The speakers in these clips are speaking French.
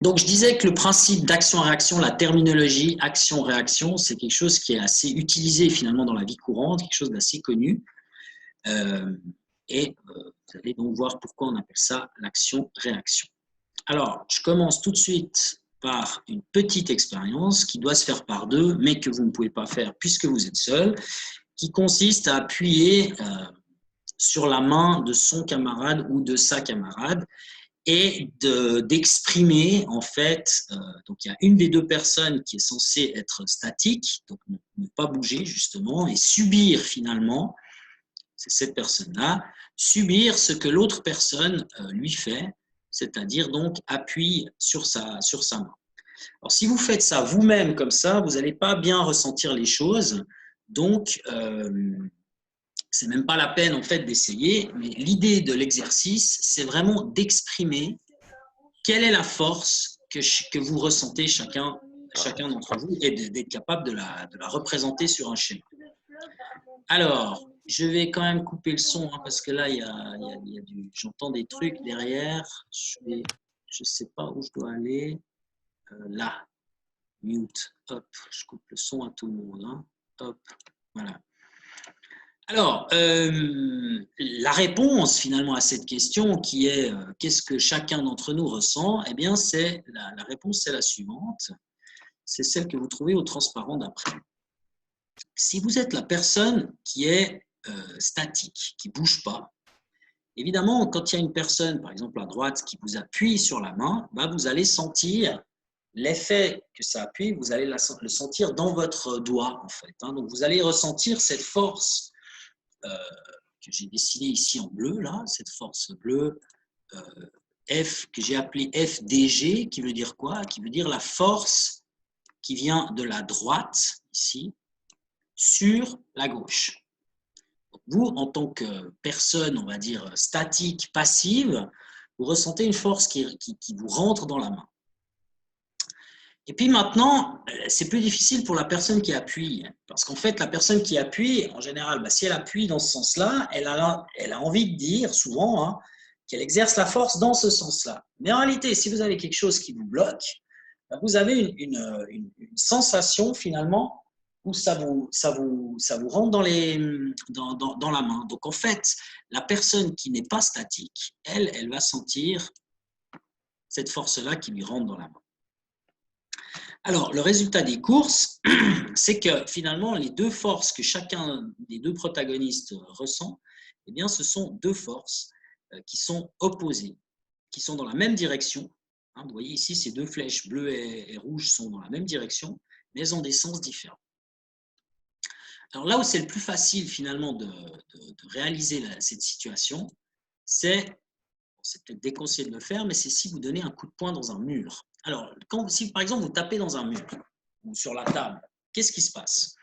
Donc, je disais que le principe d'action-réaction, la terminologie action-réaction, c'est quelque chose qui est assez utilisé finalement dans la vie courante, quelque chose d'assez connu. Vous allez donc voir pourquoi on appelle ça l'action-réaction. Alors, je commence tout de suite par une petite expérience qui doit se faire par deux, mais que vous ne pouvez pas faire puisque vous êtes seul, qui consiste à appuyer sur la main de son camarade ou de sa camarade et d'exprimer en fait, donc il y a une des deux personnes qui est censée être statique, donc ne pas bouger justement, et subir finalement, c'est cette personne-là, subir ce que l'autre personne lui fait, c'est-à-dire donc appuie sur sa main. Alors si vous faites ça vous-même comme ça, vous n'allez pas bien ressentir les choses, donc c'est même pas la peine en fait d'essayer, mais l'idée de l'exercice, c'est vraiment d'exprimer quelle est la force que vous ressentez chacun d'entre vous et d'être capable de la représenter sur un schéma. Alors, je vais quand même couper le son hein, parce que là, j'entends des trucs derrière. Je ne sais pas où je dois aller. Là, mute. Hop, je coupe le son à tout le monde. Hein. Hop, voilà. Alors, la réponse finalement à cette question qui est qu'est-ce que chacun d'entre nous ressent, eh bien, la réponse, c'est la suivante. C'est celle que vous trouvez au transparent d'après. Si vous êtes la personne qui est statique, qui ne bouge pas, évidemment, quand il y a une personne, par exemple à droite, qui vous appuie sur la main, bah, vous allez sentir l'effet que ça appuie, vous allez le sentir dans votre doigt, en fait. Hein. Donc, vous allez ressentir cette force que j'ai dessinée ici en bleu, là, cette force bleue, F, que j'ai appelée FDG, qui veut dire quoi? Qui veut dire la force qui vient de la droite, ici, sur la gauche. Vous, en tant que personne, on va dire, statique, passive, vous ressentez une force qui vous rentre dans la main. Et puis maintenant, c'est plus difficile pour la personne qui appuie, parce qu'en fait, la personne qui appuie, en général, bah, si elle appuie dans ce sens-là, elle a envie de dire, souvent, hein, qu'elle exerce la force dans ce sens-là. Mais en réalité, si vous avez quelque chose qui vous bloque, bah, vous avez une sensation, finalement, où ça vous rentre dans la main. Donc, en fait, la personne qui n'est pas statique, elle va sentir cette force-là qui lui rentre dans la main. Alors, le résultat des courses, c'est que finalement, les deux forces que chacun des deux protagonistes ressent, eh bien, ce sont deux forces qui sont opposées, qui sont dans la même direction. Hein, vous voyez ici, ces deux flèches bleues et rouges sont dans la même direction, mais elles ont des sens différents. Alors là où c'est le plus facile finalement de réaliser cette situation, c'est peut-être déconseillé de le faire, mais c'est si vous donnez un coup de poing dans un mur. Alors, si par exemple vous tapez dans un mur ou sur la table, qu'est-ce qui se passe?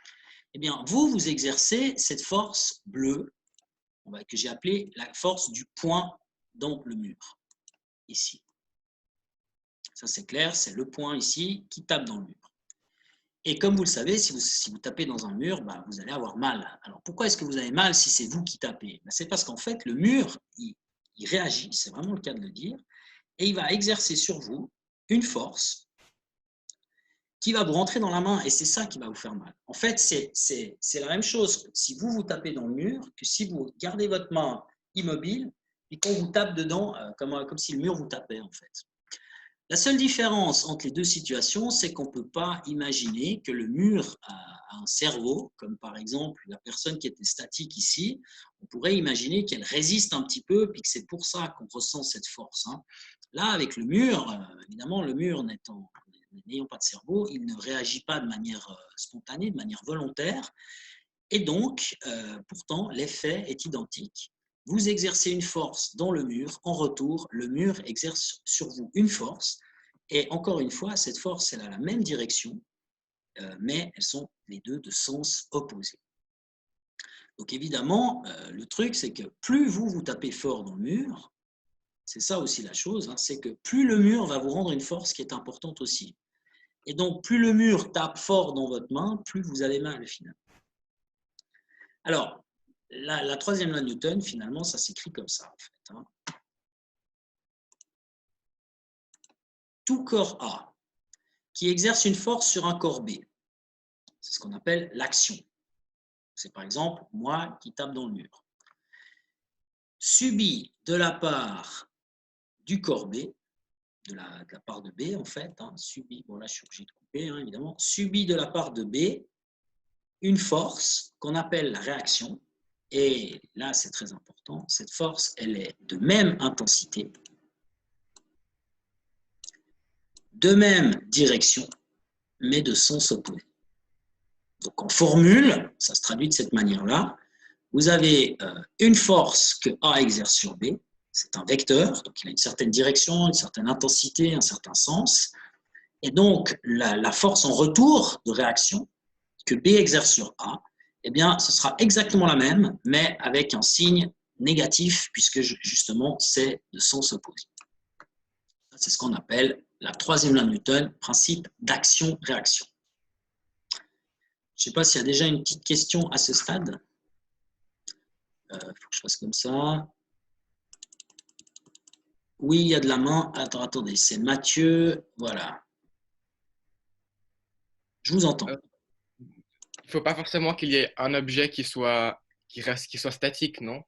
Eh bien, vous exercez cette force bleue que j'ai appelée la force du poing dans le mur, ici. Ça, c'est clair, c'est le poing ici qui tape dans le mur. Et comme vous le savez, si vous tapez dans un mur, bah, vous allez avoir mal. Alors, pourquoi est-ce que vous avez mal si c'est vous qui tapez? Bah, c'est parce qu'en fait, le mur, il réagit, c'est vraiment le cas de le dire, et il va exercer sur vous une force qui va vous rentrer dans la main, et c'est ça qui va vous faire mal. En fait, c'est la même chose si vous tapez dans le mur que si vous gardez votre main immobile et qu'on vous tape dedans comme si le mur vous tapait, en fait. La seule différence entre les deux situations, c'est qu'on ne peut pas imaginer que le mur a un cerveau, comme par exemple la personne qui était statique ici. On pourrait imaginer qu'elle résiste un petit peu, puis que c'est pour ça qu'on ressent cette force. Hein. Là, avec le mur, évidemment, le mur n'ayant pas de cerveau, il ne réagit pas de manière spontanée, de manière volontaire. Et donc, pourtant, l'effet est identique. Vous exercez une force dans le mur, en retour, le mur exerce sur vous une force, et encore une fois, cette force, elle a la même direction, mais elles sont les deux de sens opposés. Donc évidemment, le truc, c'est que plus vous tapez fort dans le mur, c'est ça aussi la chose, hein, c'est que plus le mur va vous rendre une force qui est importante aussi. Et donc, plus le mur tape fort dans votre main, plus vous avez mal finalement. Alors, la troisième loi de Newton, finalement, ça s'écrit comme ça, en fait. Hein. tout corps A qui exerce une force sur un corps B, c'est ce qu'on appelle l'action. C'est par exemple moi qui tape dans le mur. Subit de la part du corps B, de la part de B en fait, hein, subit, bon là je suis obligé de couper hein, évidemment, subit de la part de B une force qu'on appelle la réaction, et là c'est très important, cette force elle est de même intensité, de même direction, mais de sens opposé. Donc en formule, ça se traduit de cette manière-là, vous avez une force que A exerce sur B, c'est un vecteur, donc il a une certaine direction, une certaine intensité, un certain sens, et donc la force en retour de réaction que B exerce sur A, eh bien, ce sera exactement la même, mais avec un signe négatif, puisque justement, c'est de sens opposé. C'est ce qu'on appelle la troisième loi de Newton, principe d'action-réaction. Je ne sais pas s'il y a déjà une petite question à ce stade. Il faut que je fasse comme ça. Oui, il y a de la main. Attendez, c'est Mathieu. Voilà. Je vous entends. Il ne faut pas forcément qu'il y ait un objet qui soit statique, non?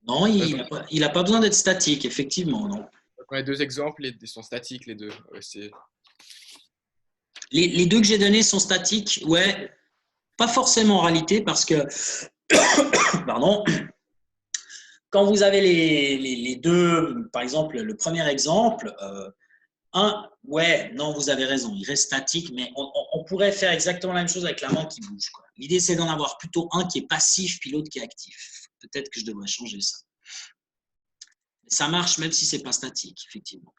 Non, il n'a pas besoin d'être statique, effectivement, non. Donc, on a deux exemples, ils sont statiques les deux. Les deux que j'ai donnés sont statiques, ouais. Pas forcément en réalité, parce que, pardon, quand vous avez les deux, par exemple, le premier exemple, ouais, non, vous avez raison, il reste statique, mais on pourrait faire exactement la même chose avec la main qui bouge. L'idée, c'est d'en avoir plutôt un qui est passif, puis l'autre qui est actif. Peut-être que je devrais changer ça. Ça marche même si ce n'est pas statique, effectivement.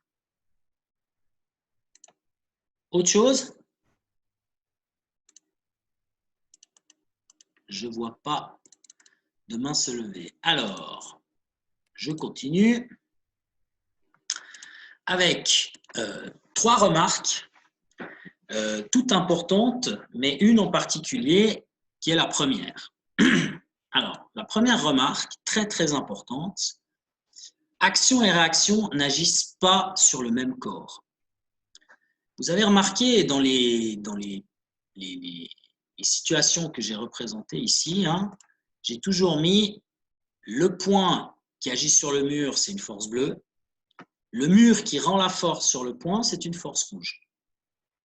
Autre chose? Je ne vois pas de main se lever. Alors, je continue avec trois remarques, toutes importantes, mais une en particulier qui est la première. Alors, la première remarque, très très importante, action et réaction n'agissent pas sur le même corps. Vous avez remarqué dans les situations que j'ai représentées ici, hein, j'ai toujours mis le point qui agit sur le mur, c'est une force bleue. Le mur qui rend la force sur le point, c'est une force rouge.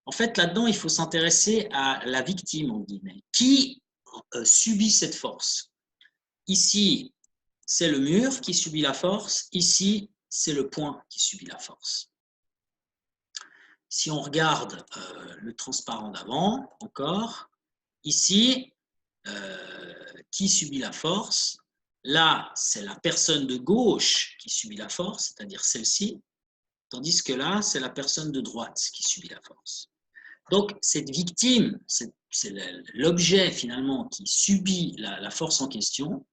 En fait, là-dedans, il faut s'intéresser à la victime, en guillemets. Qui subit cette force? Ici, c'est le mur qui subit la force. Ici, c'est le point qui subit la force. Si on regarde le transparent d'avant, encore, ici, qui subit la force? Là, c'est la personne de gauche qui subit la force, c'est-à-dire celle-ci, tandis que là, c'est la personne de droite qui subit la force. Donc, cette victime, c'est l'objet finalement qui subit la force en question.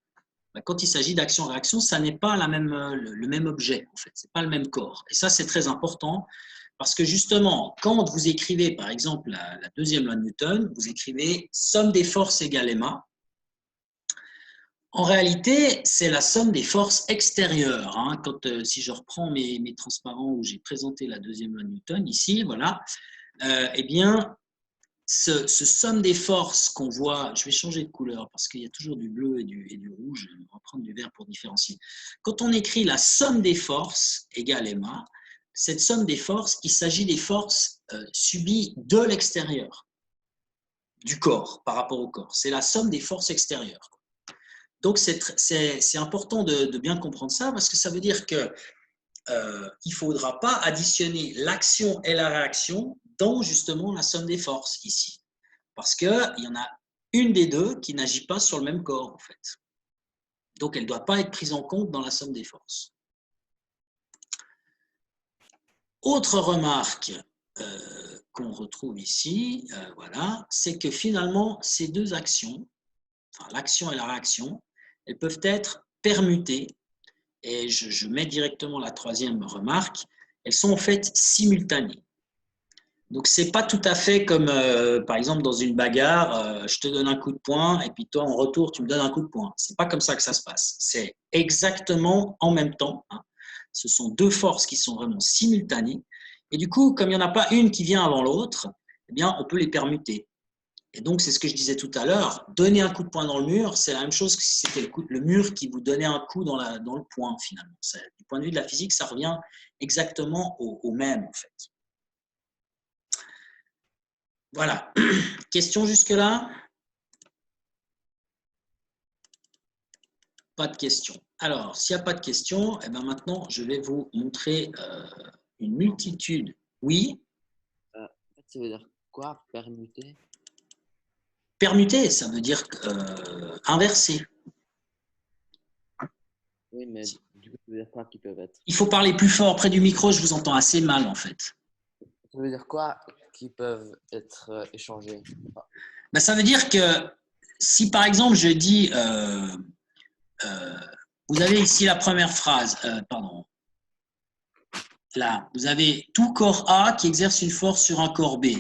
Quand il s'agit d'action-réaction, ça n'est pas le même objet, en fait, c'est pas le même corps. Et ça, c'est très important, parce que justement, quand vous écrivez, par exemple, la deuxième loi de Newton, vous écrivez somme des forces égale ma. En réalité, c'est la somme des forces extérieures. Hein. Si je reprends mes transparents où j'ai présenté la deuxième loi de Newton, ici, voilà, eh bien, ce somme des forces qu'on voit, je vais changer de couleur parce qu'il y a toujours du bleu et du rouge, on va prendre du vert pour différencier. Quand on écrit la somme des forces égale ma, cette somme des forces, il s'agit des forces subies de l'extérieur, du corps, par rapport au corps. C'est la somme des forces extérieures. Donc, c'est important de bien comprendre ça, parce que ça veut dire qu'il ne faudra pas additionner l'action et la réaction dans justement la somme des forces ici. Parce qu'il y en a une des deux qui n'agit pas sur le même corps, en fait. Donc, elle ne doit pas être prise en compte dans la somme des forces. Autre remarque qu'on retrouve ici, voilà, c'est que finalement, ces deux actions, enfin, l'action et la réaction, elles peuvent être permutées. Et je mets directement la troisième remarque, elles sont en fait simultanées. Donc, ce n'est pas tout à fait comme, par exemple, dans une bagarre, je te donne un coup de poing et puis toi, en retour, tu me donnes un coup de poing. Ce n'est pas comme ça que ça se passe. C'est exactement en même temps. Hein. Ce sont deux forces qui sont vraiment simultanées Et du coup, comme il n'y en a pas une qui vient avant l'autre, eh bien, on peut les permuter. Et donc, c'est ce que je disais tout à l'heure, donner un coup de poing dans le mur, c'est la même chose que si c'était le mur qui vous donnait un coup dans le poing, finalement. Du point de vue de la physique, ça revient exactement au même, en fait. Voilà. Question jusque-là? Pas de questions. Alors, s'il n'y a pas de questions, eh bien maintenant, je vais vous montrer une multitude. Oui? En fait, ça veut dire quoi, permuter? Permuter, ça veut dire inverser. Oui, mais du coup, ça veut dire quoi qui peuvent être? Il faut parler plus fort près du micro, je vous entends assez mal en fait. Ça veut dire quoi qui peuvent être échangés? Ben, ça veut dire que si par exemple je dis, vous avez ici la première phrase, pardon, là, vous avez tout corps A qui exerce une force sur un corps B.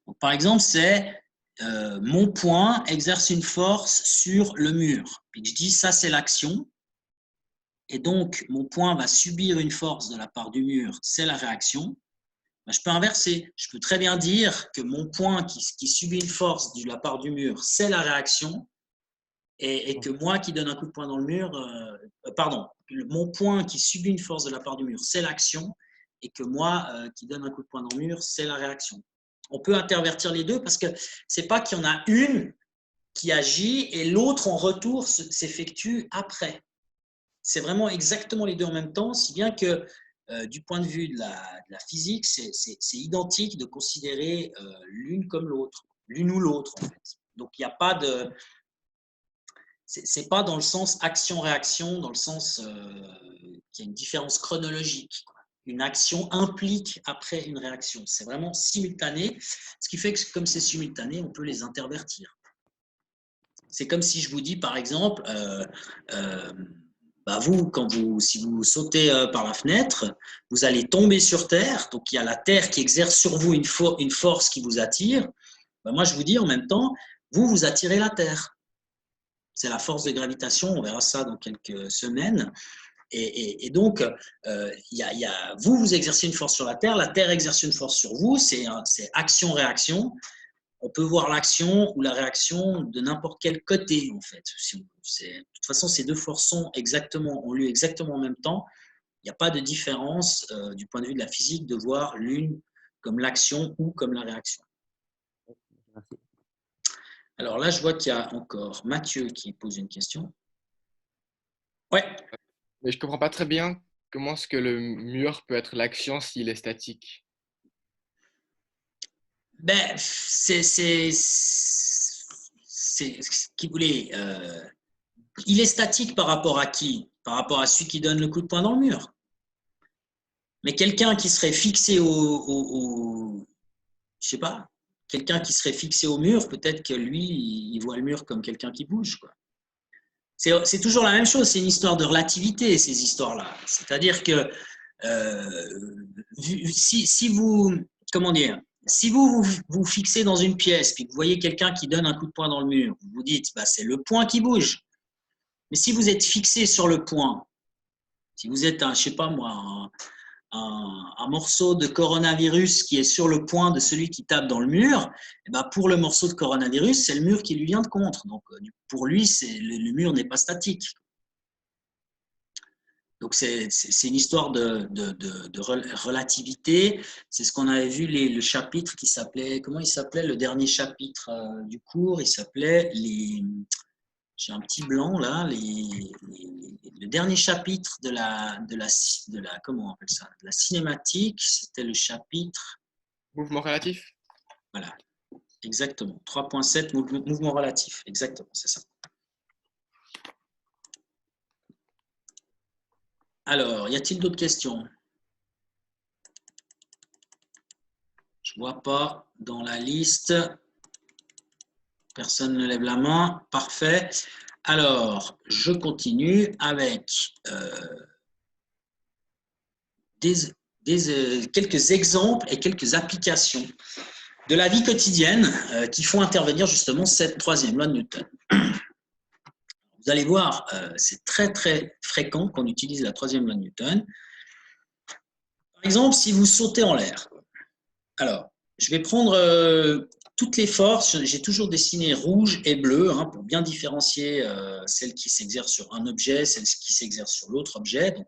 Donc, par exemple, c'est mon poing exerce une force sur le mur. Puis je dis ça c'est l'action. Et donc, mon poing va subir une force de la part du mur, c'est la réaction. Ben, je peux inverser. Je peux très bien dire que mon poing qui subit une force de la part du mur, c'est la réaction. Et que moi qui donne un coup de poing dans le mur, pardon, mon poing qui subit une force de la part du mur, c'est l'action. Et que moi qui donne un coup de poing dans le mur, c'est la réaction. On peut intervertir les deux parce que c'est pas qu'il y en a une qui agit et l'autre en retour s'effectue après. C'est vraiment exactement les deux en même temps, si bien que du point de vue de la physique, c'est identique de considérer l'une comme l'autre, l'une ou l'autre en fait. Donc il n'y a pas de, c'est pas dans le sens action-réaction, dans le sens qu'il y a une différence chronologique, quoi. Une action implique après une réaction. C'est vraiment simultané, ce qui fait que comme c'est simultané, on peut les intervertir. C'est comme si je vous dis, par exemple, bah vous, si vous sautez par la fenêtre, vous allez tomber sur Terre. Donc, il y a la Terre qui exerce sur vous une force qui vous attire. Bah, moi, je vous dis en même temps, vous attirez la Terre. C'est la force de gravitation. On verra ça dans quelques semaines. Et donc, vous exercez une force sur la Terre exerce une force sur vous. C'est action-réaction. On peut voir l'action ou la réaction de n'importe quel côté, en fait. De toute façon, ces deux forces ont lieu exactement en même temps. Il n'y a pas de différence du point de vue de la physique de voir l'une comme l'action ou comme la réaction. Merci. Alors là, je vois qu'il y a encore Mathieu qui pose une question. Ouais. Mais je ne comprends pas très bien comment est-ce que le mur peut être l'action s'il est statique. Ben, c'est ce qu'il voulait. Il est statique par rapport à qui? Par rapport à celui qui donne le coup de poing dans le mur. Mais quelqu'un qui serait fixé je sais pas, quelqu'un qui serait fixé au mur, peut-être que lui, il voit le mur comme quelqu'un qui bouge, quoi. C'est toujours la même chose, c'est une histoire de relativité, ces histoires-là. C'est-à-dire que si vous, comment dire, si vous fixez dans une pièce, puis que vous voyez quelqu'un qui donne un coup de poing dans le mur, vous vous dites, bah, c'est le point qui bouge. Mais si vous êtes fixé sur le point, si vous êtes, je sais pas moi, un morceau de coronavirus qui est sur le point de celui qui tape dans le mur, et ben pour le morceau de coronavirus, c'est le mur qui lui vient de contre. Donc, pour lui, le mur n'est pas statique. Donc, c'est une histoire de relativité. C'est ce qu'on avait vu, le chapitre qui s'appelait, comment il s'appelait le dernier chapitre du cours? Il s'appelait j'ai un petit blanc là, le dernier chapitre de la comment on appelle ça, de la cinématique, c'était le chapitre, Mouvement relatif? voilà, exactement, 3.7, mouvement relatif, exactement, c'est ça. Alors, y a-t-il d'autres questions? Je ne vois pas dans la liste. Personne ne lève la main. Parfait. Alors, je continue avec quelques exemples et quelques applications de la vie quotidienne qui font intervenir justement cette troisième loi de Newton. Vous allez voir, c'est très très fréquent qu'on utilise la troisième loi de Newton. Par exemple, si vous sautez en l'air, alors, je vais prendre toutes les forces. J'ai toujours dessiné rouge et bleu hein, pour bien différencier celles qui s'exercent sur un objet, celles qui s'exercent sur l'autre objet. Donc,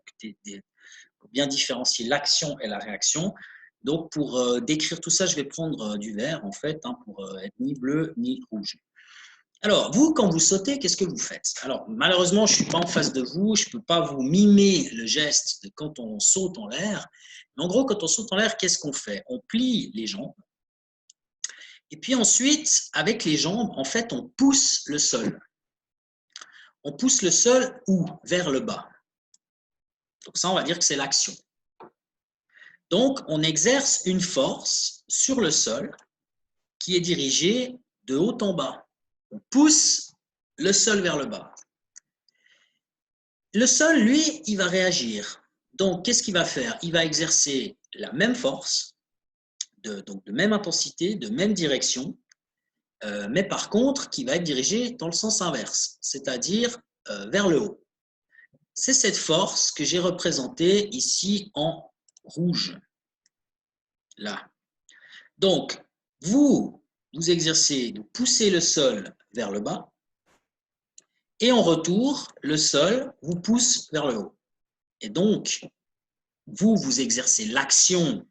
pour bien différencier l'action et la réaction. Donc, pour décrire tout ça, je vais prendre du vert, en fait, hein, pour être ni bleu ni rouge. Alors, vous, quand vous sautez, qu'est-ce que vous faites? Alors, malheureusement, je ne suis pas en face de vous, je ne peux pas vous mimer le geste de quand on saute en l'air. Mais en gros, quand on saute en l'air, qu'est-ce qu'on fait? On plie les jambes. Et puis ensuite, avec les jambes, en fait, on pousse le sol. On pousse le sol où? Vers le bas. Donc ça, on va dire que c'est l'action. Donc, on exerce une force sur le sol qui est dirigée de haut en bas. On pousse le sol vers le bas. Le sol, lui, il va réagir. Donc, qu'est-ce qu'il va faire? Il va exercer la même force, donc de même intensité, de même direction, mais par contre, qui va être dirigée dans le sens inverse, c'est-à-dire vers le haut. C'est cette force que j'ai représentée ici en rouge, là. Donc, vous exercez, vous poussez le sol vers le bas, et en retour, le sol vous pousse vers le haut. Et donc, vous exercez l'action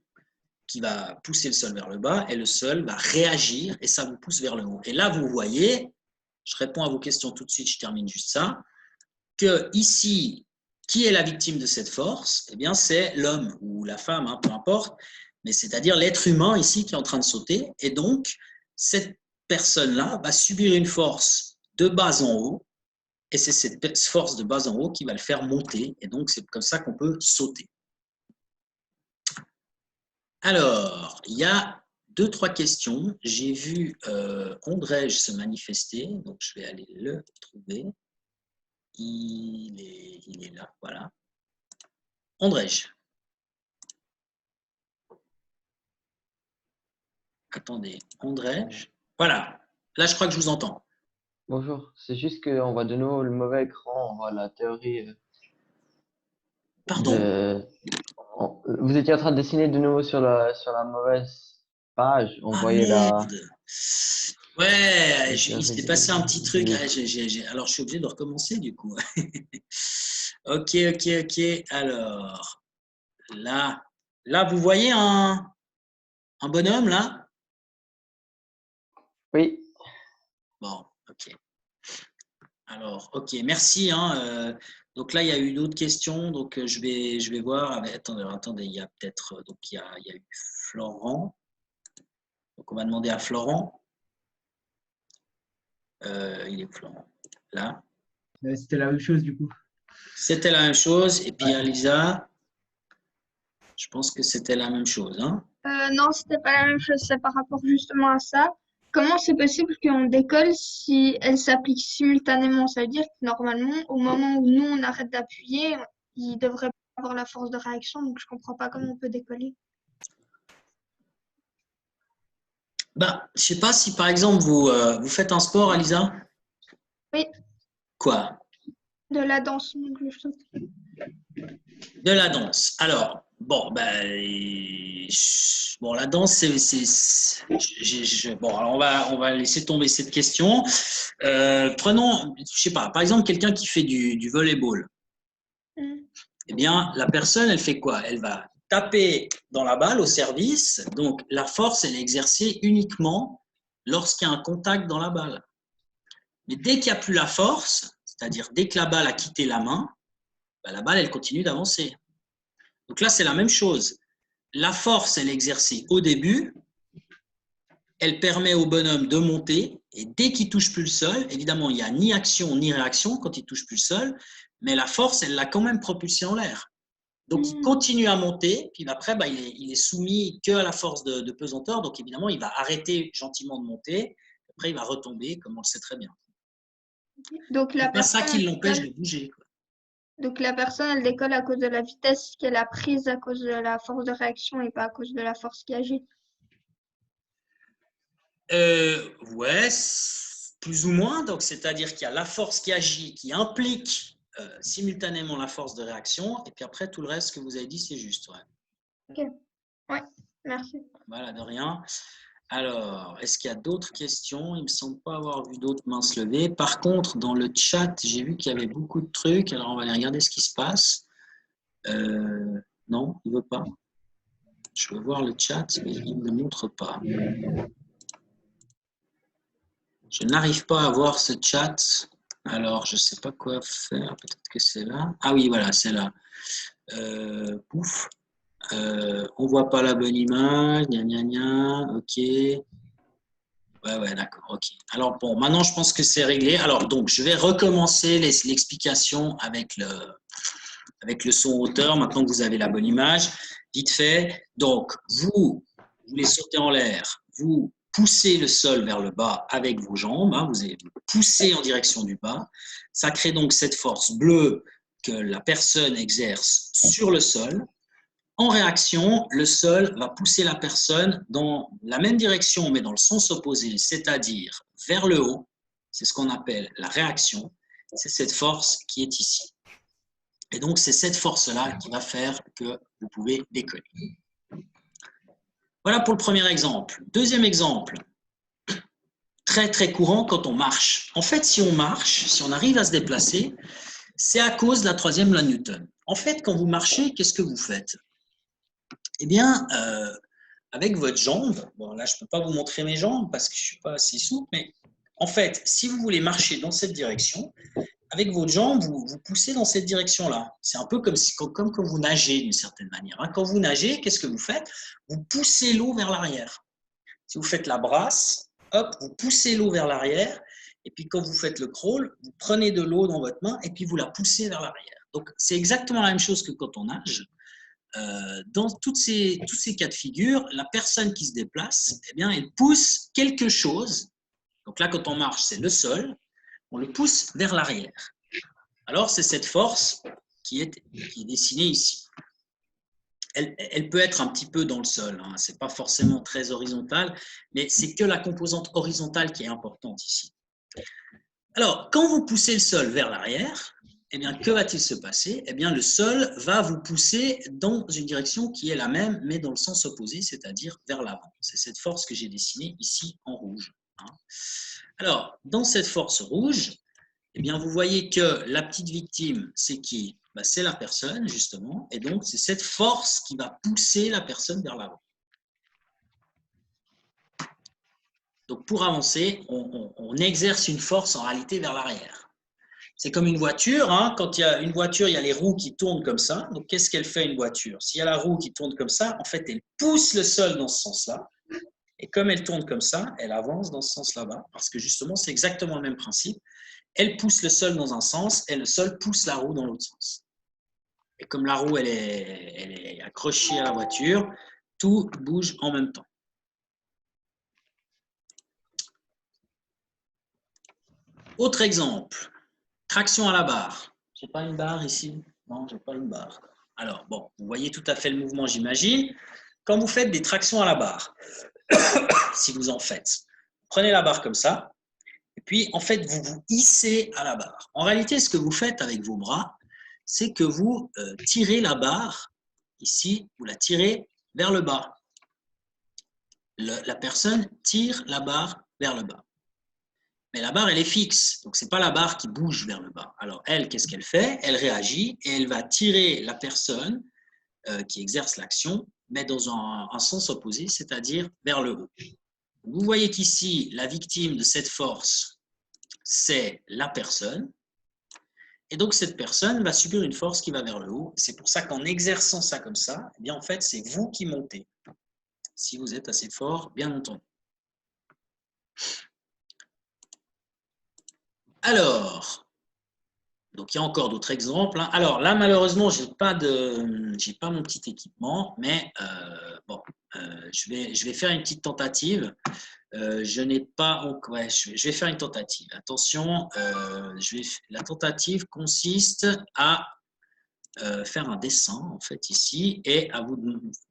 qui va pousser le sol vers le bas, et le sol va réagir, et ça vous pousse vers le haut. Et là, vous voyez, je réponds à vos questions tout de suite, je termine juste ça, que ici, qui est la victime de cette force? Eh bien, c'est l'homme ou la femme, hein, peu importe, mais c'est-à-dire l'être humain ici qui est en train de sauter. Et donc, cette personne-là va subir une force de bas en haut, et c'est cette force de bas en haut qui va le faire monter. Et donc, c'est comme ça qu'on peut sauter. Alors, il y a 2-3 questions. J'ai vu Ondrej se manifester, donc je vais aller le trouver. Il est là, voilà. Ondrej. Attendez, Ondrej. Voilà, là je crois que je vous entends. Bonjour, c'est juste qu'on voit de nouveau le mauvais écran, on voit la théorie Pardon? Vous étiez en train de dessiner de nouveau sur la mauvaise page, on Ah voyait la merde! Ouais, il théorie s'est passé un petit truc. du- Alors je suis obligé de recommencer du coup. Ok. Alors, là vous voyez un bonhomme là? Oui, Bon, ok. Alors, ok, merci. Hein, donc là, il y a eu d'autres questions. Donc, je vais voir. Ah, mais attendez, il y a peut-être. Donc, il y a eu Florent. Donc, on va demander à Florent. Il est où, Florent? Là. C'était la même chose du coup. C'était la même chose. Et puis, Ouais. Alisa, je pense que c'était la même chose. Hein? Non, c'était pas la même chose, c'est par rapport justement à ça. Comment c'est possible qu'on décolle si elle s'applique simultanément? Ça veut dire que normalement, au moment où nous on arrête d'appuyer, il devrait pas avoir la force de réaction, donc je comprends pas comment on peut décoller. Ben, je sais pas si, par exemple, vous faites un sport, Alisa? Oui, Quoi? de la danse, donc je saute. De la danse. Alors, bon, bon, la danse, bon, alors on va laisser tomber cette question. Prenons, je sais pas, par exemple, quelqu'un qui fait du volleyball. Eh bien, la personne, elle fait quoi? Elle va taper dans la balle au service. Donc, la force, elle est exercée uniquement lorsqu'il y a un contact dans la balle. Mais dès qu'il n'y a plus la force, c'est-à-dire dès que la balle a quitté la main, ben, la balle, elle continue d'avancer. Donc là, c'est la même chose. La force, elle est exercée au début. Elle permet au bonhomme de monter. Et dès qu'il ne touche plus le sol, évidemment, il n'y a ni action ni réaction quand il ne touche plus le sol. Mais la force, elle l'a quand même propulsé en l'air. Donc, il continue à monter. Puis après, il est soumis qu'à la force de pesanteur. Donc, évidemment, il va arrêter gentiment de monter. Après, il va retomber, comme on le sait très bien. Donc C'est pas ça qui l'empêche de bouger, quoi. Donc la personne, elle décolle à cause de la vitesse qu'elle a prise à cause de la force de réaction et pas à cause de la force qui agit. Ouais, plus ou moins. Donc, c'est-à-dire qu'il y a la force qui agit, qui implique simultanément la force de réaction. Et puis après, tout le reste que vous avez dit, c'est juste. Ouais. Ok. Ouais, merci. Voilà, de rien. Alors, est-ce qu'il y a d'autres questions? Il ne me semble pas avoir vu d'autres mains se lever. Par contre, dans le chat, j'ai vu qu'il y avait beaucoup de trucs. Alors, on va aller regarder ce qui se passe. Non, il ne veut pas. Je veux voir le chat, mais il ne me montre pas. Je n'arrive pas à voir ce chat. Alors, je ne sais pas quoi faire. Peut-être que c'est là. Ah oui, voilà, c'est là. Pouf. On ne voit pas la bonne image. Gna, gna, gna. OK. Ouais, d'accord. OK. Alors, bon, maintenant, je pense que c'est réglé. Alors, donc, je vais recommencer l'explication avec le son hauteur. Maintenant que vous avez la bonne image. Vite fait. Donc, vous voulez sauter en l'air. Vous poussez le sol vers le bas avec vos jambes. Hein, vous allez pousser en direction du bas. Ça crée donc cette force bleue que la personne exerce sur le sol. En réaction, le sol va pousser la personne dans la même direction, mais dans le sens opposé, c'est-à-dire vers le haut. C'est ce qu'on appelle la réaction. C'est cette force qui est ici. Et donc, c'est cette force-là qui va faire que vous pouvez décoller. Voilà pour le premier exemple. Deuxième exemple, très très courant quand on marche. En fait, si on marche, si on arrive à se déplacer, c'est à cause de la troisième loi de Newton. En fait, quand vous marchez, qu'est-ce que vous faites? Eh bien, avec votre jambe, bon là je ne peux pas vous montrer mes jambes parce que je ne suis pas assez souple, mais en fait, si vous voulez marcher dans cette direction, avec votre jambe, vous poussez dans cette direction-là. C'est un peu comme quand vous nagez d'une certaine manière. Hein. Quand vous nagez, qu'est-ce que vous faites? Vous poussez l'eau vers l'arrière. Si vous faites la brasse, hop, vous poussez l'eau vers l'arrière, et puis quand vous faites le crawl, vous prenez de l'eau dans votre main et puis vous la poussez vers l'arrière. Donc c'est exactement la même chose que quand on nage. Dans tous ces cas de figure, la personne qui se déplace, eh bien, elle pousse quelque chose. Donc là, quand on marche, c'est le sol. On le pousse vers l'arrière. Alors, c'est cette force qui est dessinée ici. Elle peut être un petit peu dans le sol. Hein. Ce n'est pas forcément très horizontal, mais c'est que la composante horizontale qui est importante ici. Alors, quand vous poussez le sol vers l'arrière, eh bien, que va-t-il se passer? Eh bien, le sol va vous pousser dans une direction qui est la même, mais dans le sens opposé, c'est-à-dire vers l'avant. C'est cette force que j'ai dessinée ici en rouge. Hein. Alors, dans cette force rouge, eh bien, vous voyez que la petite victime, c'est qui? Ben, c'est la personne, justement, et donc c'est cette force qui va pousser la personne vers l'avant. Donc, pour avancer, on exerce une force en réalité vers l'arrière. C'est comme une voiture. Hein. Quand il y a une voiture, il y a les roues qui tournent comme ça. Donc, qu'est-ce qu'elle fait une voiture? S'il y a la roue qui tourne comme ça, en fait, elle pousse le sol dans ce sens-là. Et comme elle tourne comme ça, elle avance dans ce sens là-bas. Parce que justement, c'est exactement le même principe. Elle pousse le sol dans un sens et le sol pousse la roue dans l'autre sens. Et comme la roue, elle est accrochée à la voiture, tout bouge en même temps. Autre exemple. Traction à la barre. Je n'ai pas une barre ici? Non, je n'ai pas une barre. Alors, bon, vous voyez tout à fait le mouvement, j'imagine. Quand vous faites des tractions à la barre, si vous en faites, prenez la barre comme ça, et puis, en fait, vous vous hissez à la barre. En réalité, ce que vous faites avec vos bras, c'est que vous tirez la barre, ici, vous la tirez vers le bas. La personne tire la barre vers le bas. Mais la barre, elle est fixe, donc ce n'est pas la barre qui bouge vers le bas. Alors, elle, qu'est-ce qu'elle fait? Elle réagit et elle va tirer la personne qui exerce l'action, mais dans un sens opposé, c'est-à-dire vers le haut. Vous voyez qu'ici, la victime de cette force, c'est la personne. Et donc, cette personne va subir une force qui va vers le haut. C'est pour ça qu'en exerçant ça comme ça, eh bien, en fait, c'est vous qui montez. Si vous êtes assez fort, bien entendu. Alors, donc il y a encore d'autres exemples. Hein. Alors là, malheureusement, j'ai pas mon petit équipement, mais bon, je vais faire une petite tentative. Je n'ai pas, ouais, je vais faire une tentative. Attention, la tentative consiste à faire un dessin en fait ici et à vous.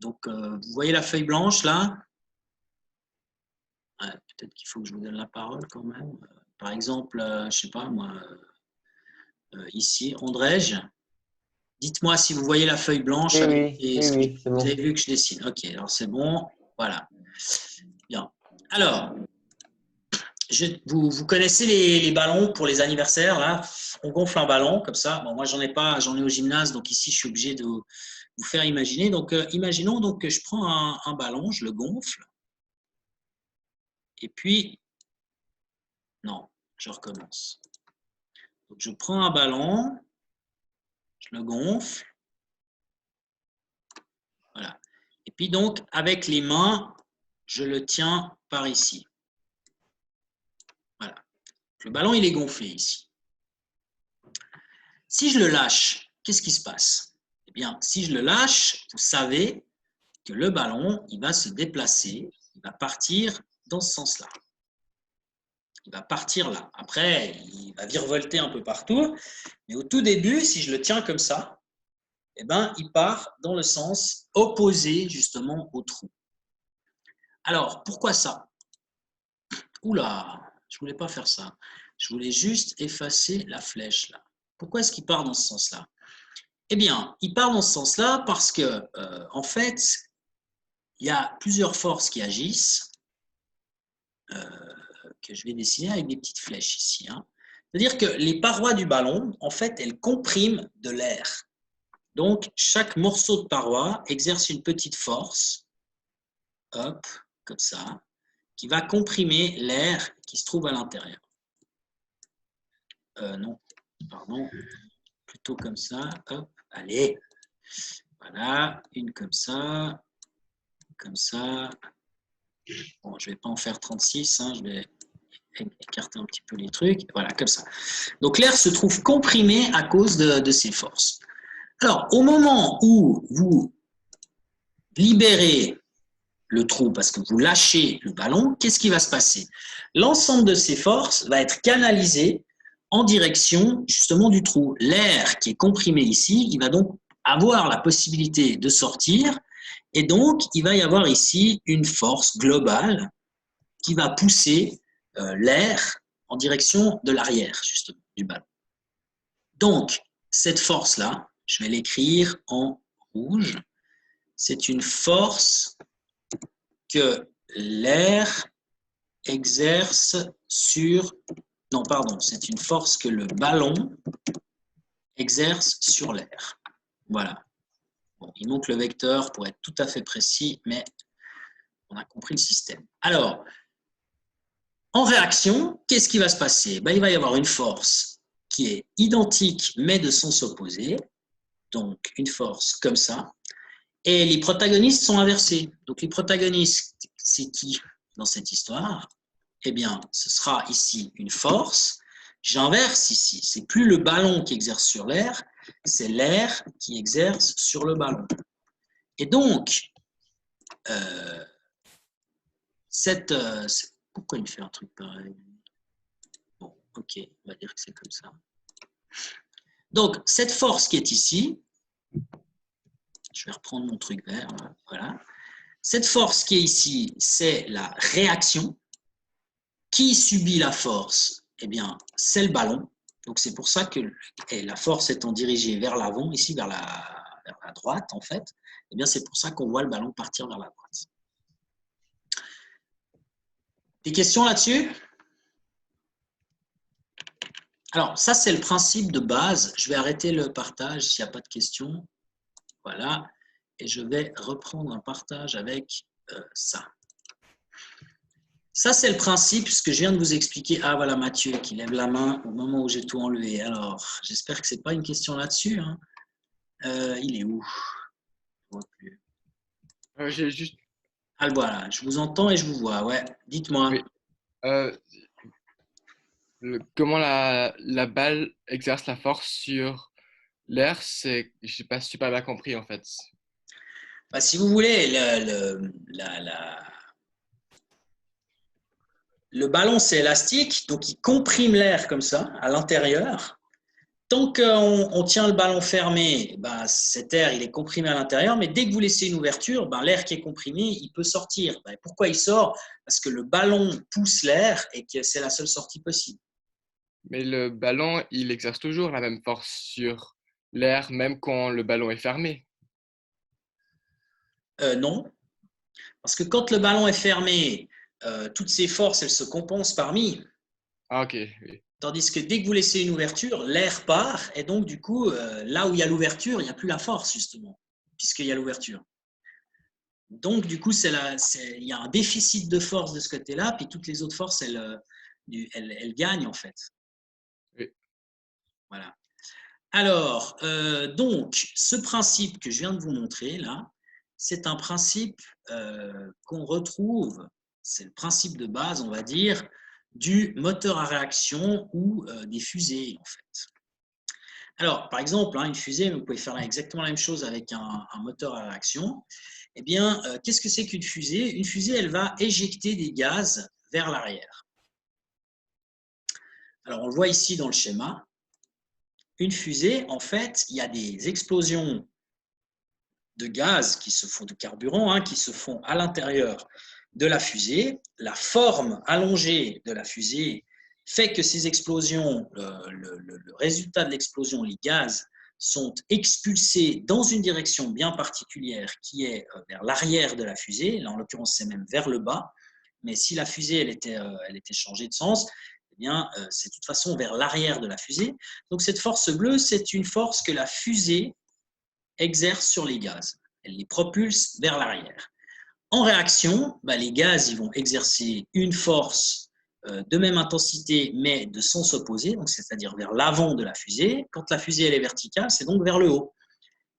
Donc, vous voyez la feuille blanche là. Ouais, peut-être qu'il faut que je vous donne la parole quand même. Par exemple, je sais pas moi. Ici, Andrège, Dites-moi si vous voyez la feuille blanche. Oui, avec oui, les- oui, c'est Vous bon. avez vu que je dessine. Ok, alors c'est bon. Voilà. Bien. Alors, vous connaissez les ballons pour les anniversaires, là? On gonfle un ballon comme ça. Bon, moi, j'en ai pas, j'en ai au gymnase, donc ici, je suis obligé de vous faire imaginer. Donc, imaginons donc que je prends un ballon, je le gonfle. Et puis, non, je recommence. Donc, je prends un ballon, je le gonfle. Voilà. Et puis donc, avec les mains, je le tiens par ici. Voilà. Le ballon, il est gonflé ici. Si je le lâche, qu'est-ce qui se passe? Eh bien, si je le lâche, vous savez que le ballon, il va se déplacer, il va partir dans ce sens-là. Il va partir là. Après, il va virevolter un peu partout. Mais au tout début, si je le tiens comme ça, eh ben, il part dans le sens opposé justement au trou. Alors, pourquoi ça? Oula, je ne voulais pas faire ça. Je voulais juste effacer la flèche là. Pourquoi est-ce qu'il part dans ce sens-là? Eh bien, il part dans ce sens-là parce que, en fait, il y a plusieurs forces qui agissent, que je vais dessiner avec des petites flèches ici, hein. C'est-à-dire que les parois du ballon, en fait, elles compriment de l'air. Donc, chaque morceau de paroi exerce une petite force, hop, comme ça, qui va comprimer l'air qui se trouve à l'intérieur. Non, pardon, plutôt comme ça, hop, allez, voilà, une comme ça, bon, je ne vais pas en faire 36, hein, je vais écarter un petit peu les trucs, voilà, comme ça. Donc l'air se trouve comprimé à cause de ces forces. Alors, au moment où vous libérez le trou parce que vous lâchez le ballon, qu'est-ce qui va se passer? L'ensemble de ces forces va être canalisé en direction justement du trou. L'air qui est comprimé ici, il va donc avoir la possibilité de sortir et donc il va y avoir ici une force globale qui va pousser l'air en direction de l'arrière justement du ballon. Donc cette force-là, je vais l'écrire en rouge, c'est une force que l'air exerce sur... Non, pardon, c'est une force que le ballon exerce sur l'air. Voilà. Bon, il manque le vecteur pour être tout à fait précis, mais on a compris le système. Alors, en réaction, qu'est-ce qui va se passer? Ben, il va y avoir une force qui est identique, mais de sens opposé. Donc, une force comme ça. Et les protagonistes sont inversés. Donc, les protagonistes, c'est qui dans cette histoire? Eh bien, ce sera ici une force. J'inverse ici. C'est plus le ballon qui exerce sur l'air, c'est l'air qui exerce sur le ballon. Et donc, pourquoi il me fait un truc pareil? Bon, ok, on va dire que c'est comme ça. Donc, cette force qui est ici, je vais reprendre mon truc vert, voilà. Cette force qui est ici, c'est la réaction. Qui subit la force? Eh bien, c'est le ballon. Donc, c'est pour ça que la force étant dirigée vers l'avant, ici vers la droite, en fait, eh bien, c'est pour ça qu'on voit le ballon partir vers la droite. Des questions là-dessus? Alors, ça, c'est le principe de base. Je vais arrêter le partage s'il n'y a pas de questions. Voilà. Et je vais reprendre un partage avec ça. Ça, c'est le principe, ce que je viens de vous expliquer. Ah, voilà Mathieu qui lève la main au moment où j'ai tout enlevé. Alors, j'espère que ce n'est pas une question là-dessus, hein. Il est où? Je ne vois plus. J'ai juste. Ah, voilà, je vous entends et je vous vois. Ouais, dites-moi. Oui. Comment la balle exerce la force sur l'air, c'est, je n'ai pas super bien compris en fait. Bah, si vous voulez, le ballon, c'est élastique, donc il comprime l'air comme ça, à l'intérieur. Tant qu'on tient le ballon fermé, bah, cet air il est comprimé à l'intérieur, mais dès que vous laissez une ouverture, bah, l'air qui est comprimé, il peut sortir. Bah, pourquoi il sort? Parce que le ballon pousse l'air et que c'est la seule sortie possible. Mais le ballon, il exerce toujours la même force sur l'air même quand le ballon est fermé? Non, parce que quand le ballon est fermé, toutes ces forces, elles se compensent parmi. Ah, ok, oui. Tandis que dès que vous laissez une ouverture, l'air part, et donc du coup, là où il y a l'ouverture, il n'y a plus la force, justement, puisqu'il y a l'ouverture. Donc, du coup, il y a un déficit de force de ce côté-là, puis toutes les autres forces, elles gagnent, en fait. Oui. Voilà. Alors, donc, ce principe que je viens de vous montrer, là, c'est un principe qu'on retrouve, c'est le principe de base, on va dire, du moteur à réaction ou des fusées, en fait. Alors, par exemple, une fusée, vous pouvez faire exactement la même chose avec un moteur à réaction. Eh bien, qu'est-ce que c'est qu'une fusée? Une fusée, elle va éjecter des gaz vers l'arrière. Alors, on le voit ici dans le schéma. Une fusée, en fait, il y a des explosions de gaz qui se font, de carburant, qui se font à l'intérieur de la fusée. La forme allongée de la fusée fait que ces explosions, le résultat de l'explosion, les gaz, sont expulsés dans une direction bien particulière qui est vers l'arrière de la fusée. Là, en l'occurrence, c'est même vers le bas. Mais si la fusée elle était changée de sens, eh bien, c'est de toute façon vers l'arrière de la fusée. Donc, cette force bleue, c'est une force que la fusée exerce sur les gaz. Elle les propulse vers l'arrière. En réaction, les gaz ils vont exercer une force de même intensité, mais de sens opposé, c'est-à-dire vers l'avant de la fusée. Quand la fusée elle est verticale, c'est donc vers le haut.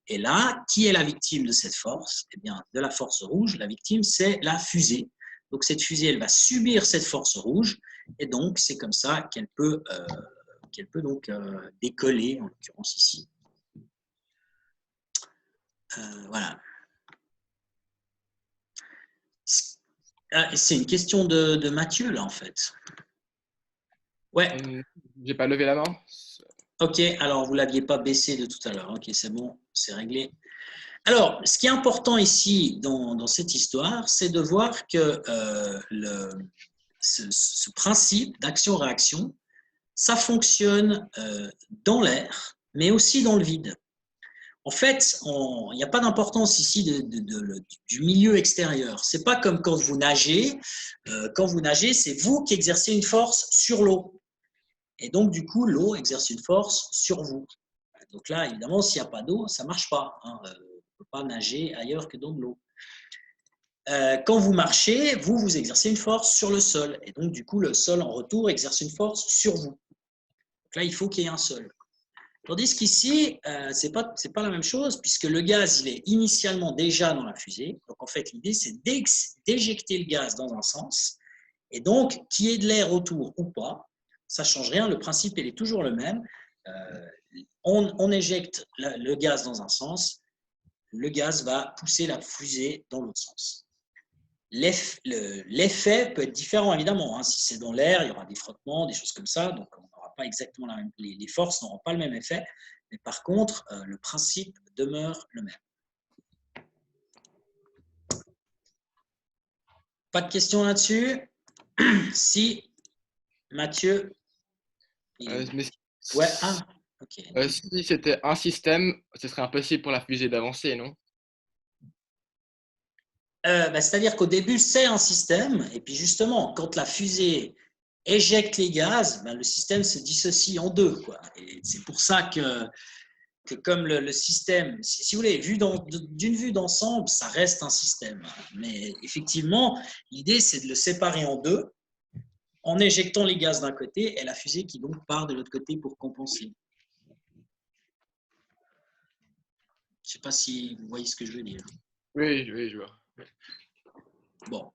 Et là, qui est la victime de cette force? Eh bien, de la force rouge, la victime, c'est la fusée. Donc, cette fusée, elle va subir cette force rouge, et donc, c'est comme ça qu'elle peut donc décoller, en l'occurrence ici. Voilà. C'est une question de Mathieu, là, en fait. Ouais. J'ai pas levé la main. Ok, alors vous ne l'aviez pas baissé de tout à l'heure. Ok, c'est bon, c'est réglé. Alors, ce qui est important ici dans cette histoire, c'est de voir que ce principe d'action-réaction, ça fonctionne dans l'air, mais aussi dans le vide. En fait, il n'y a pas d'importance ici du milieu extérieur. Ce n'est pas comme quand vous nagez. Quand vous nagez, c'est vous qui exercez une force sur l'eau. Et donc, du coup, l'eau exerce une force sur vous. Donc là, évidemment, s'il n'y a pas d'eau, ça ne marche pas. On ne peut pas nager ailleurs que dans de l'eau. Quand vous marchez, vous exercez une force sur le sol. Et donc, du coup, le sol, en retour, exerce une force sur vous. Donc là, il faut qu'il y ait un sol. Tandis qu'ici, ce n'est pas la même chose, puisque le gaz, il est initialement déjà dans la fusée. Donc, en fait, l'idée, c'est d'éjecter le gaz dans un sens. Et donc, qu'il y ait de l'air autour ou pas, ça ne change rien. Le principe, il est toujours le même. On éjecte le gaz dans un sens. Le gaz va pousser la fusée dans l'autre sens. L'effet peut être différent, évidemment. Si c'est dans l'air, il y aura des frottements, des choses comme ça. Donc, on n'aura pas exactement la même. Les forces n'auront pas le même effet. Mais par contre, le principe demeure le même. Pas de questions là-dessus? Si, Mathieu. Ouais, ok. Si c'était un système, ce serait impossible pour la fusée d'avancer, non? C'est-à-dire qu'au début, c'est un système, et puis justement, quand la fusée éjecte les gaz, le système se dissocie en deux, quoi. Et c'est pour ça que comme le système, si vous voulez, d'une vue d'ensemble, ça reste un système. Mais effectivement, l'idée, c'est de le séparer en deux, en éjectant les gaz d'un côté, et la fusée qui donc part de l'autre côté pour compenser. Je ne sais pas si vous voyez ce que je veux dire. Oui, je vois. Bon.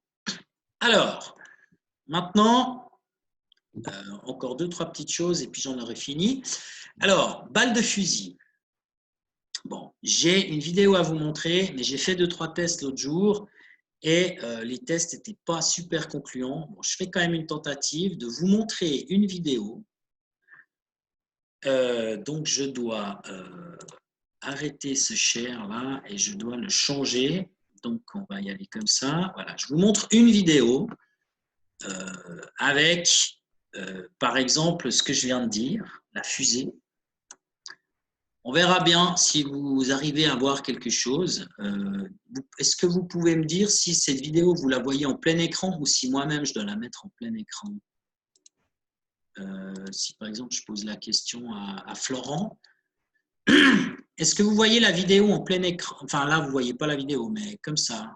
Alors, maintenant, encore 2-3 petites choses et puis j'en aurai fini. Alors, balle de fusil. Bon, j'ai une vidéo à vous montrer, mais j'ai fait 2-3 tests l'autre jour et les tests n'étaient pas super concluants. Bon, je fais quand même une tentative de vous montrer une vidéo. Donc, je dois arrêter ce share là et je dois le changer. Donc, on va y aller comme ça. Voilà, je vous montre une vidéo avec, par exemple, ce que je viens de dire, la fusée. On verra bien si vous arrivez à voir quelque chose. Est-ce que vous pouvez me dire si cette vidéo, vous la voyez en plein écran ou si moi-même, je dois la mettre en plein écran? Si par exemple, je pose la question à Florent. Est-ce que vous voyez la vidéo en plein écran? Enfin, là, vous ne voyez pas la vidéo, mais comme ça.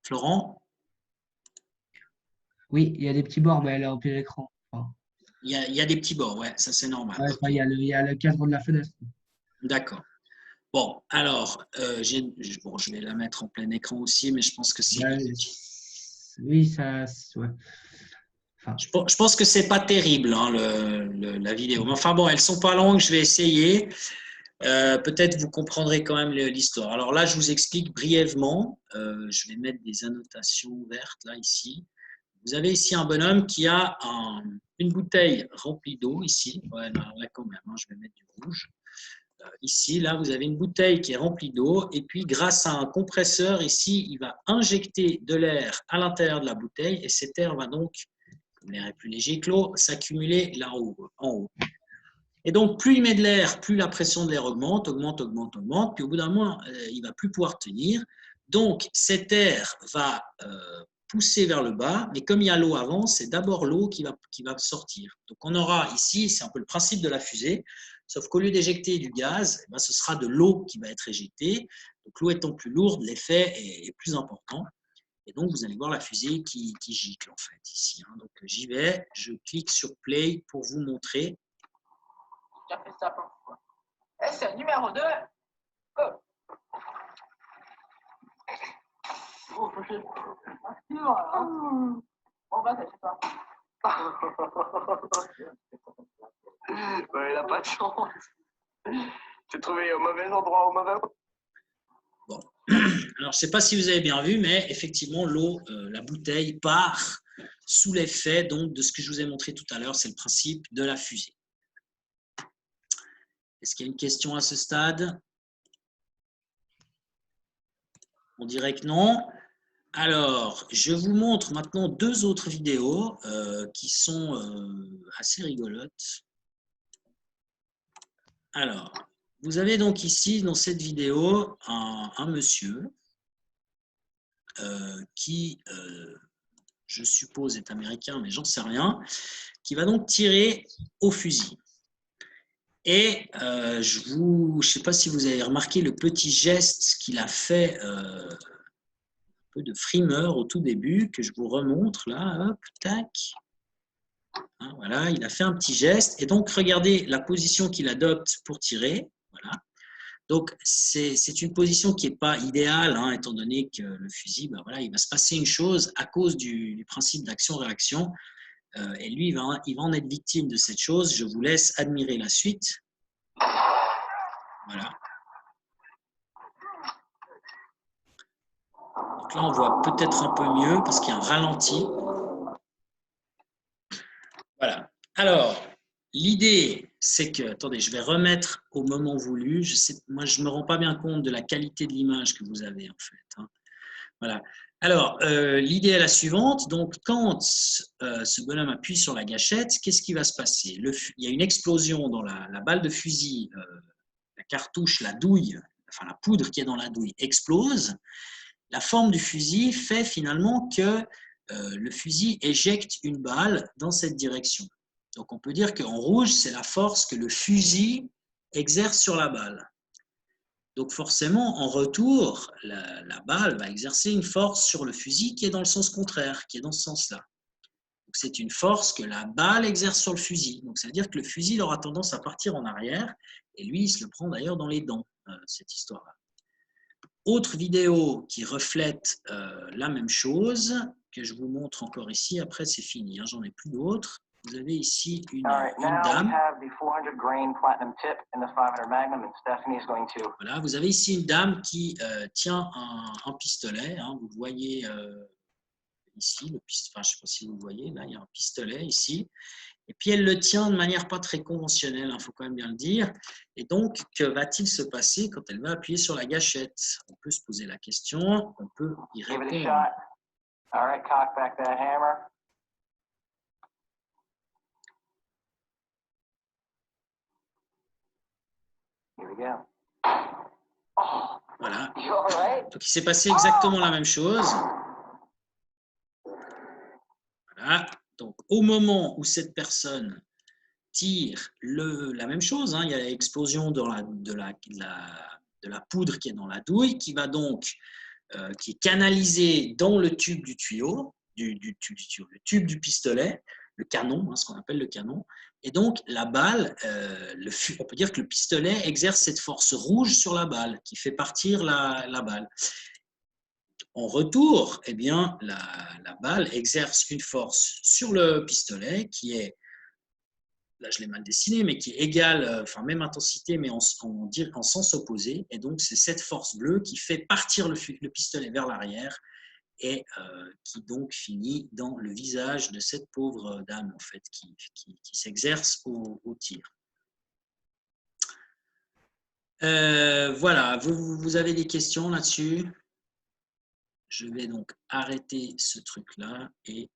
Florent? Oui, il y a des petits bords, mais elle est en plein écran. Enfin, Il y a des petits bords, ouais, ça c'est normal. ouais, Ok. enfin, il y a le cadre de la fenêtre. D'accord. Bon, alors, bon, je vais la mettre en plein écran aussi, mais je pense que c'est... Ouais, oui, ça. Ouais. Enfin, Je pense que c'est pas terrible, hein, la vidéo. Mais enfin bon, elles sont pas longues, je vais essayer. Peut-être vous comprendrez quand même l'histoire. Alors là, je vous explique brièvement. Je vais mettre des annotations vertes là, ici. Vous avez ici un bonhomme qui a une bouteille remplie d'eau ici. Ouais, là quand même, hein, je vais mettre du rouge. Ici, là, vous avez une bouteille qui est remplie d'eau et puis grâce à un compresseur ici, il va injecter de l'air à l'intérieur de la bouteille et cet air va donc, comme l'air est plus léger que l'eau, s'accumuler là-haut, en haut. Et donc, plus il met de l'air, plus la pression de l'air augmente, puis au bout d'un moment, il ne va plus pouvoir tenir. Donc, cet air va pousser vers le bas, mais comme il y a l'eau avant, c'est d'abord l'eau qui va sortir. Donc, on aura ici, c'est un peu le principe de la fusée, sauf qu'au lieu d'éjecter du gaz, eh bien, ce sera de l'eau qui va être éjectée. Donc, l'eau étant plus lourde, l'effet est plus important. Et donc, vous allez voir la fusée qui gicle, en fait, ici. Hein. Donc, j'y vais, je clique sur Play pour vous montrer. J'ai fait ça plein de fois. Et c'est le numéro 2. Oh. Oh, bon, bah, c'est ça. Il n'a pas de chance. T'es trouvé au mauvais endroit, au mauvais moment. Bon. Alors, je ne sais pas si vous avez bien vu, mais effectivement, l'eau, la bouteille part sous l'effet donc, de ce que je vous ai montré tout à l'heure. C'est le principe de la fusée. Est-ce qu'il y a une question à ce stade? On dirait que non. Alors, je vous montre maintenant deux autres vidéos qui sont assez rigolotes. Alors, vous avez donc ici, dans cette vidéo, un monsieur qui, je suppose, est américain, mais j'en sais rien, qui va donc tirer au fusil. Et je ne sais pas si vous avez remarqué le petit geste qu'il a fait un peu de frimeur au tout début, que je vous remontre là, hop, tac. Hein, voilà, il a fait un petit geste. Et donc, regardez la position qu'il adopte pour tirer. Voilà. Donc, c'est une position qui n'est pas idéale, hein, étant donné que le fusil, ben voilà, il va se passer une chose à cause du principe d'action-réaction. Et lui, il va en être victime de cette chose. Je vous laisse admirer la suite. Voilà. Donc là, on voit peut-être un peu mieux parce qu'il y a un ralenti. Voilà. Alors, l'idée, c'est que, attendez, je vais remettre au moment voulu. Moi, je ne me rends pas bien compte de la qualité de l'image que vous avez, en fait. Hein. Voilà. Alors, l'idée est la suivante. Donc, quand ce bonhomme appuie sur la gâchette, qu'est-ce qui va se passer? Il y a une explosion dans la balle de fusil, la cartouche, la douille, enfin la poudre qui est dans la douille explose. La forme du fusil fait finalement que le fusil éjecte une balle dans cette direction. Donc, on peut dire qu'en rouge, c'est la force que le fusil exerce sur la balle. Donc forcément, en retour, la balle va exercer une force sur le fusil qui est dans le sens contraire, qui est dans ce sens-là. Donc c'est une force que la balle exerce sur le fusil. Donc ça veut dire que le fusil aura tendance à partir en arrière, et lui, il se le prend d'ailleurs dans les dents, cette histoire-là. Autre vidéo qui reflète la même chose, que je vous montre encore ici, après c'est fini, hein, j'en ai plus d'autres. Vous avez ici une dame. Voilà, vous avez ici une dame qui tient un pistolet. Hein, vous le voyez ici, le pistolet, enfin, je ne sais pas si vous le voyez, là il y a un pistolet ici. Et puis elle le tient de manière pas très conventionnelle, il faut quand même bien le dire. Et donc, que va-t-il se passer quand elle va appuyer sur la gâchette? On peut se poser la question, on peut y répondre. Here we go. Voilà. You all right? Donc, il s'est passé exactement la même chose. Voilà. Donc, au moment où cette personne tire la même chose, hein, il y a l'explosion de la poudre qui est dans la douille, qui va donc, qui est canalisée dans le tube du tuyau, le tube du pistolet, le canon, hein, ce qu'on appelle le canon. Et donc, la balle, on peut dire que le pistolet exerce cette force rouge sur la balle, qui fait partir la balle. En retour, eh bien, la balle exerce une force sur le pistolet qui est, là je l'ai mal dessiné, mais qui est égale, enfin même intensité, mais en sens opposé. Et donc, c'est cette force bleue qui fait partir le pistolet vers l'arrière et qui donc finit dans le visage de cette pauvre dame, en fait, qui s'exerce au tir. Voilà, vous avez des questions là-dessus? Je vais donc arrêter ce truc-là et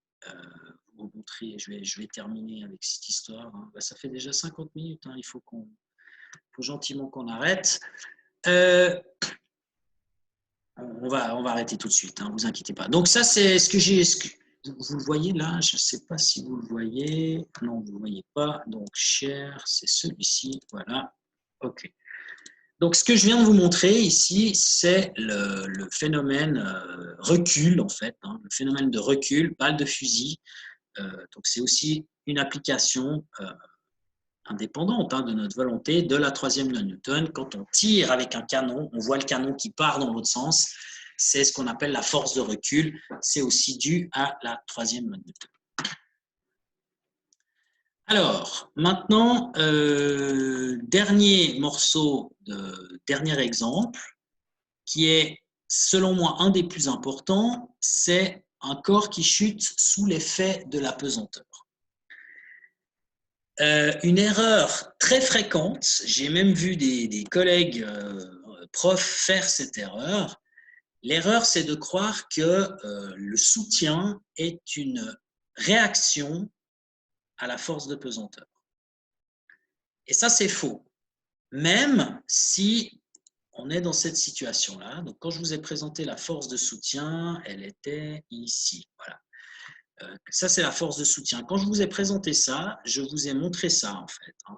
vous montrer. Je vais terminer avec cette histoire. Hein. Ça fait déjà 50 minutes. Hein. Il faut gentiment qu'on arrête. On va arrêter tout de suite. Hein, vous inquiétez pas. Donc ça, c'est ce que j'ai. Vous le voyez là? Je ne sais pas si vous le voyez. Non, vous ne le voyez pas. Donc share, c'est celui-ci. Voilà. OK. Donc, ce que je viens de vous montrer ici, c'est le phénomène recul, en fait, hein, le phénomène de recul, balle de fusil. Donc, c'est aussi une application indépendante hein, de notre volonté de la troisième loi de Newton. Quand on tire avec un canon, on voit le canon qui part dans l'autre sens. C'est ce qu'on appelle la force de recul. C'est aussi dû à la troisième loi de Newton. Alors, maintenant, dernier exemple, qui est, selon moi, un des plus importants, c'est un corps qui chute sous l'effet de la pesanteur. Une erreur très fréquente, j'ai même vu des collègues profs faire cette erreur. L'erreur, c'est de croire que le soutien est une réaction à la force de pesanteur. Et ça, c'est faux. Même si on est dans cette situation-là. Donc, quand je vous ai présenté la force de soutien, elle était ici. Voilà. Ça, c'est la force de soutien. Quand je vous ai présenté ça, je vous ai montré ça, en fait. Hein.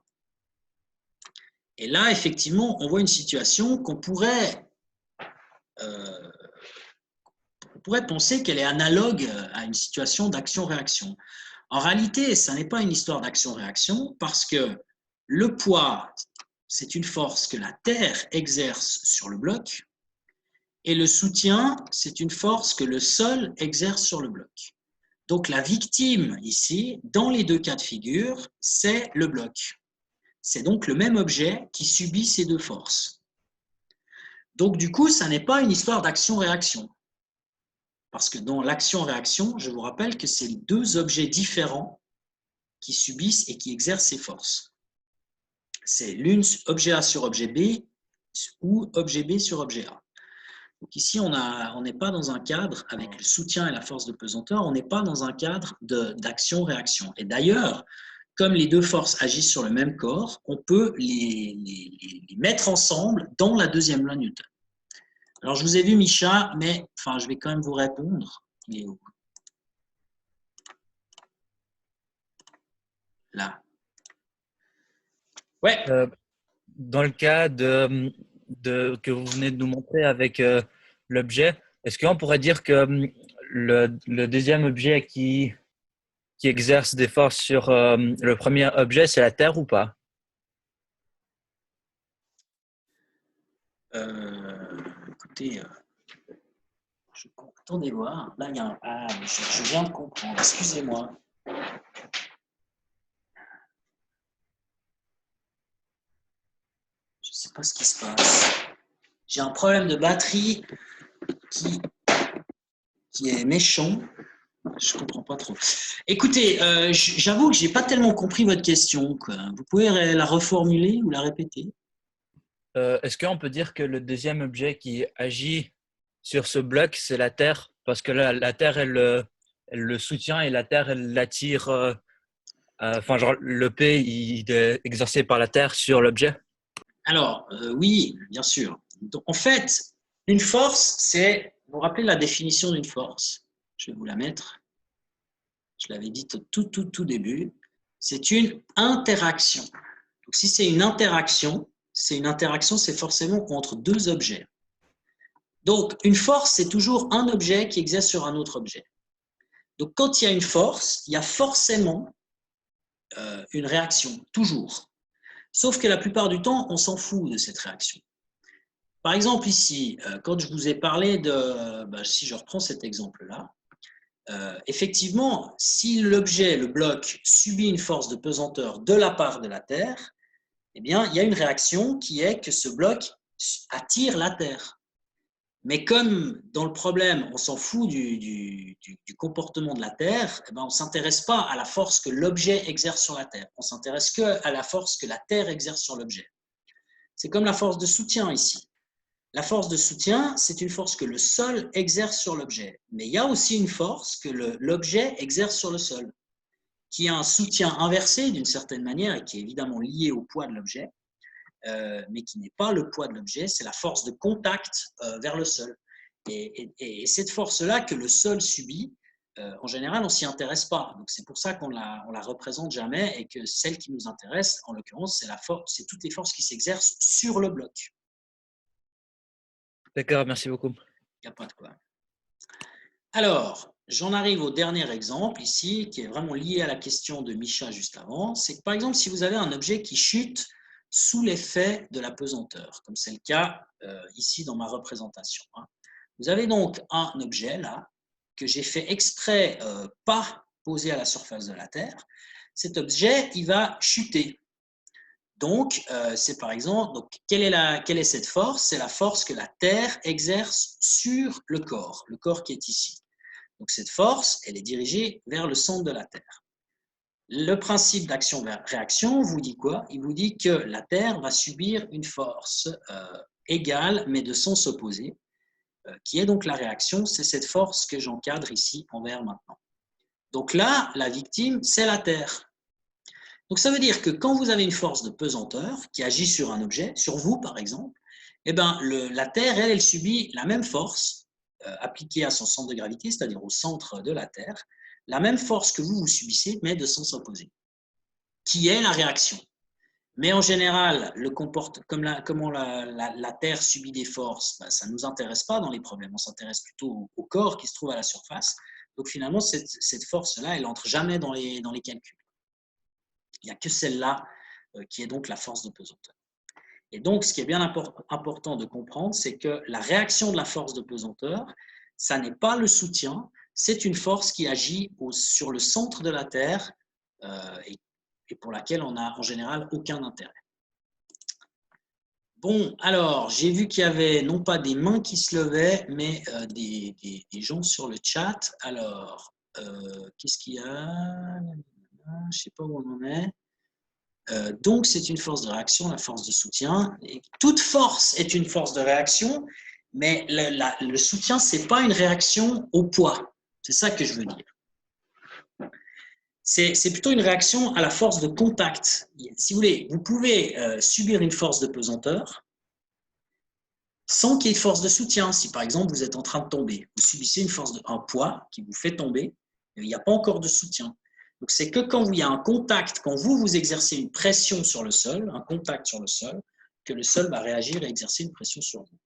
Et là, effectivement, on voit une situation qu'on pourrait penser qu'elle est analogue à une situation d'action-réaction. En réalité, ça n'est pas une histoire d'action-réaction parce que le poids, c'est une force que la Terre exerce sur le bloc et le soutien, c'est une force que le sol exerce sur le bloc. Donc, la victime ici, dans les deux cas de figure, c'est le bloc. C'est donc le même objet qui subit ces deux forces. Donc, du coup, ça n'est pas une histoire d'action-réaction. Parce que dans l'action-réaction, je vous rappelle que c'est deux objets différents qui subissent et qui exercent ces forces. C'est l'une objet A sur objet B ou objet B sur objet A. Donc ici, on n'est pas dans un cadre avec le soutien et la force de pesanteur, on n'est pas dans un cadre d'action-réaction. Et d'ailleurs, comme les deux forces agissent sur le même corps, on peut les mettre ensemble dans la deuxième loi de Newton. Alors, je vous ai vu, Micha, mais enfin, je vais quand même vous répondre. Il est où? Là. Ouais. Dans le cas que vous venez de nous montrer avec l'objet, est-ce qu'on pourrait dire que le deuxième objet qui exerce des forces sur le premier objet, c'est la Terre ou pas? Écoutez, attendez voir. Là, il y a un. Je viens de comprendre. Excusez-moi. Je ne sais pas ce qui se passe. J'ai un problème de batterie qui est méchant. Je ne comprends pas trop. Écoutez, j'avoue que je n'ai pas tellement compris votre question, quoi. Vous pouvez la reformuler ou la répéter? Est-ce qu'on peut dire que le deuxième objet qui agit sur ce bloc, c'est la Terre? Parce que la Terre, elle le soutient et la Terre, elle l'attire. Enfin, genre, le P, il est exercé par la Terre sur l'objet. Alors, oui, bien sûr. Donc, en fait, une force, c'est, vous vous rappelez la définition d'une force? Je vais vous la mettre. Je l'avais dit au tout début. C'est une interaction. Donc, si c'est une interaction, c'est forcément entre deux objets. Donc, une force, c'est toujours un objet qui exerce sur un autre objet. Donc, quand il y a une force, il y a forcément une réaction, toujours. Sauf que la plupart du temps, on s'en fout de cette réaction. Par exemple, ici, quand je vous ai parlé de… si je reprends cet exemple-là, effectivement, si l'objet, le bloc, subit une force de pesanteur de la part de la Terre, eh bien, il y a une réaction qui est que ce bloc attire la Terre. Mais comme dans le problème, on s'en fout du comportement de la Terre, eh ben, on ne s'intéresse pas à la force que l'objet exerce sur la Terre. On s'intéresse qu'à la force que la Terre exerce sur l'objet. C'est comme la force de soutien ici. La force de soutien, c'est une force que le sol exerce sur l'objet. Mais il y a aussi une force que l'objet exerce sur le sol, qui a un soutien inversé d'une certaine manière et qui est évidemment lié au poids de l'objet. Mais qui n'est pas le poids de l'objet, c'est la force de contact vers le sol. Et cette force-là que le sol subit, en général, on ne s'y intéresse pas. Donc c'est pour ça qu'on la représente jamais et que celle qui nous intéresse, en l'occurrence, c'est toutes les forces qui s'exercent sur le bloc. D'accord, merci beaucoup. Il n'y a pas de quoi. Alors, j'en arrive au dernier exemple ici, qui est vraiment lié à la question de Micha juste avant. C'est que par exemple, si vous avez un objet qui chute sous l'effet de la pesanteur, comme c'est le cas ici dans ma représentation. Vous avez donc un objet là, que j'ai fait exprès pas posé à la surface de la Terre. Cet objet, il va chuter. Donc, c'est par exemple, donc, quelle est cette force? C'est la force que la Terre exerce sur le corps qui est ici. Donc, cette force, elle est dirigée vers le centre de la Terre. Le principe d'action-réaction vous dit quoi? Il vous dit que la Terre va subir une force égale, mais de sens opposé, qui est donc la réaction. C'est cette force que j'encadre ici en vert maintenant. Donc là, la victime, c'est la Terre. Donc ça veut dire que quand vous avez une force de pesanteur qui agit sur un objet, sur vous par exemple, eh ben, la Terre, elle subit la même force appliquée à son centre de gravité, c'est-à-dire au centre de la Terre, la même force que vous subissez, mais de sens opposé, qui est la réaction. Mais en général, comment la Terre subit des forces, ça ne nous intéresse pas dans les problèmes, on s'intéresse plutôt au corps qui se trouve à la surface. Donc finalement, cette force-là, elle n'entre jamais dans les calculs. Il n'y a que celle-là qui est donc la force de pesanteur. Et donc, ce qui est bien important de comprendre, c'est que la réaction de la force de pesanteur, ça n'est pas le soutien, c'est une force qui agit sur le centre de la Terre et pour laquelle on n'a en général aucun intérêt. Bon, alors, j'ai vu qu'il y avait non pas des mains qui se levaient, mais des gens sur le chat. Alors, qu'est-ce qu'il y a? Je ne sais pas où on en est. Donc, c'est une force de réaction, la force de soutien. Et toute force est une force de réaction, mais le soutien, ce n'est pas une réaction au poids. C'est ça que je veux dire. C'est plutôt une réaction à la force de contact. Si vous voulez, vous pouvez subir une force de pesanteur sans qu'il y ait de force de soutien. Si par exemple, vous êtes en train de tomber, vous subissez un poids qui vous fait tomber, il n'y a pas encore de soutien. Donc, c'est que quand il y a un contact, quand vous exercez une pression sur le sol, un contact sur le sol, que le sol va réagir et exercer une pression sur vous.